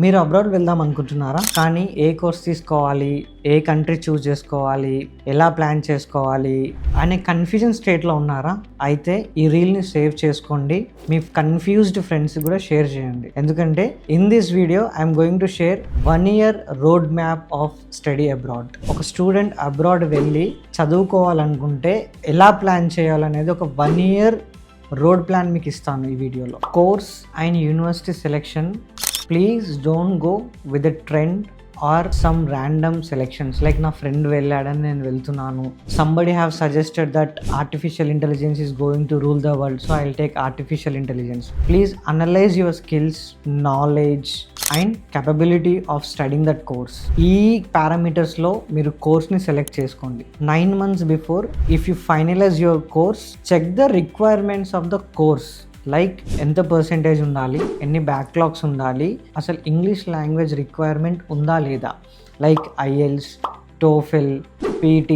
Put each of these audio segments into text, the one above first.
మీరు అబ్రాడ్ వెళ్దాం అనుకుంటున్నారా? కానీ ఏ కోర్స్ తీసుకోవాలి, ఏ కంట్రీ చూస్ చేసుకోవాలి, ఎలా ప్లాన్ చేసుకోవాలి అనే కన్ఫ్యూజన్ స్టేట్లో ఉన్నారా? అయితే ఈ రీల్ని సేవ్ చేసుకోండి, మీ కన్ఫ్యూజ్డ్ ఫ్రెండ్స్ కూడా షేర్ చేయండి. ఎందుకంటే in this video I'm going to share 1 year road map of study abroad. ఒక స్టూడెంట్ అబ్రాడ్ వెళ్ళి చదువుకోవాలనుకుంటే ఎలా ప్లాన్ చేయాలనేది ఒక 1 year రోడ్ ప్లాన్ మీకు ఇస్తాను ఈ వీడియోలో. Course and university selection, please don't go with the trend or some random selections. Like నా ఫ్రెండ్ వెళ్ళాడని నేను వెళ్తున్నాను, somebody have suggested that artificial intelligence is going to rule the world, so I will take artificial intelligence. Please analyse your skills, knowledge and capability of studying that course. ఈ పారామీటర్స్లో మీరు కోర్స్ని select చేసుకోండి. 9 months before if you finalise your course, check the requirements of the course. Like ఎంత percentage ఉండాలి, ఎన్ని backlogs ఉండాలి, అసలు ఇంగ్లీష్ లాంగ్వేజ్ రిక్వైర్మెంట్ ఉందా లేదా, like IELTS, TOEFL, PT,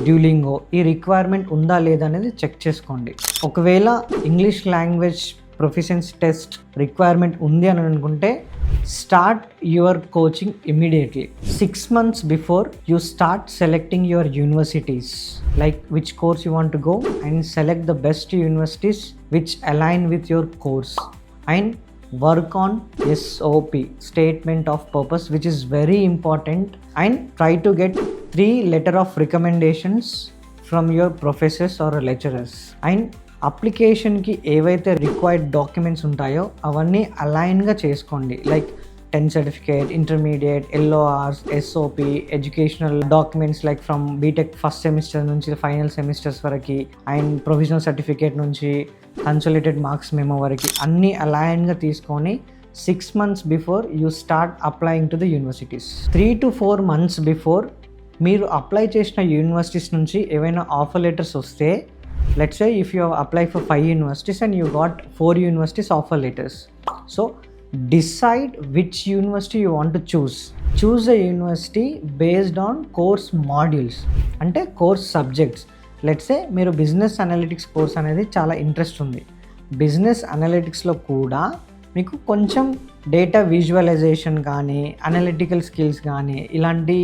Duolingo, ఈ రిక్వైర్మెంట్ ఉందా లేదా అనేది చెక్ చేసుకోండి. ఒకవేళ English language proficiency test requirement ఉంది అని అనుకుంటే start your coaching immediately. 6 months before you start selecting your universities, like which course you want to go, and select the best universities which align with your course, and work on SOP, statement of purpose, which is very important, and try to get 3 letter of recommendations from your professors or lecturers. And అప్లికేషన్కి ఏవైతే required documents ఉంటాయో అవన్నీ అలైన్గా చేసుకోండి. Like 10th certificate, intermediate, LORs, SOP, educational documents like from BTech first semester నుంచి final semesters వరకు, and provisional certificate నుంచి consolidated marks memo వరకు అన్నీ అలైన్గా తీసుకొని 6 months before you start applying to the universities. 3 to 4 months before మీరు apply చేసిన universities నుంచి ఏవైనా ఆఫర్ లెటర్స్ వస్తే, let's say if you have applied for 5 universities and you got 4 universities offer letters, so decide which university you want to choose a university based on course modules, అంటే course subjects. Let's say మీరు business analytics course అనేది చాలా interest ఉంది, business అనలిటిక్స్లో కూడా మీకు కొంచెం data visualisation కానీ analytical skills కానీ ఇలాంటి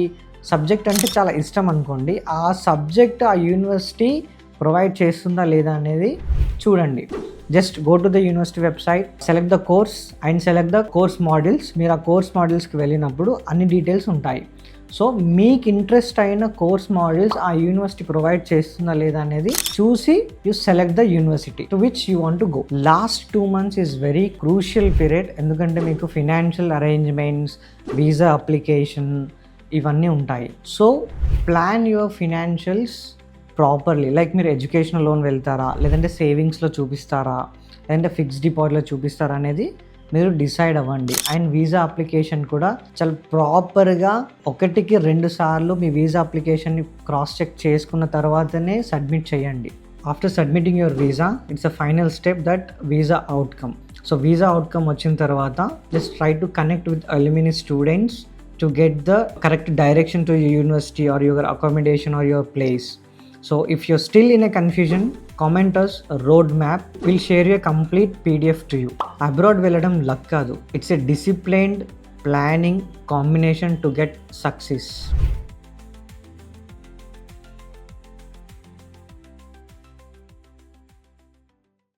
సబ్జెక్ట్ అంటే చాలా ఇష్టం అనుకోండి, ఆ సబ్జెక్ట్ ఆ యూనివర్సిటీ ప్రొవైడ్ చేస్తుందా లేదా అనేది చూడండి. Just go to the university website, select the course and select the course modules. మీరు ఆ కోర్స్ మాడ్యూల్స్కి వెళ్ళినప్పుడు అన్ని డీటెయిల్స్ ఉంటాయి. సో మీకు ఇంట్రెస్ట్ అయిన కోర్స్ మాడ్యూల్స్ ఆ యూనివర్సిటీ ప్రొవైడ్ చేస్తుందా లేదా అనేది చూసి you select the university to which you want to go. Last 2 months is very crucial period, ఎందుకంటే మీకు ఫినాన్షియల్ అరేంజ్మెంట్స్, వీసా అప్లికేషన్ ఇవన్నీ ఉంటాయి. So plan your financials properly. Like మీరు ఎడ్యుకేషనల్ లోన్ వెళ్తారా, లేదంటే సేవింగ్స్లో చూపిస్తారా, లేదంటే ఫిక్స్డ్ డిపాజిట్లో చూపిస్తారా అనేది మీరు డిసైడ్ అవ్వండి. అండ్ వీసా అప్లికేషన్ కూడా చాలా ప్రాపర్గా 1కి 2 సార్లు మీ వీసా అప్లికేషన్ని క్రాస్ చెక్ చేసుకున్న తర్వాతనే సబ్మిట్ చేయండి. After submitting your visa, it's a final step that visa outcome. So visa outcome వచ్చిన తర్వాత just try to connect with alumni students to get the correct direction to your university or your accommodation or your place. So if you're still in a confusion, comment us a roadmap. We'll share you a complete PDF to you. Abroad వెళ్ళడం luck కాదు, it's a disciplined planning combination to get success.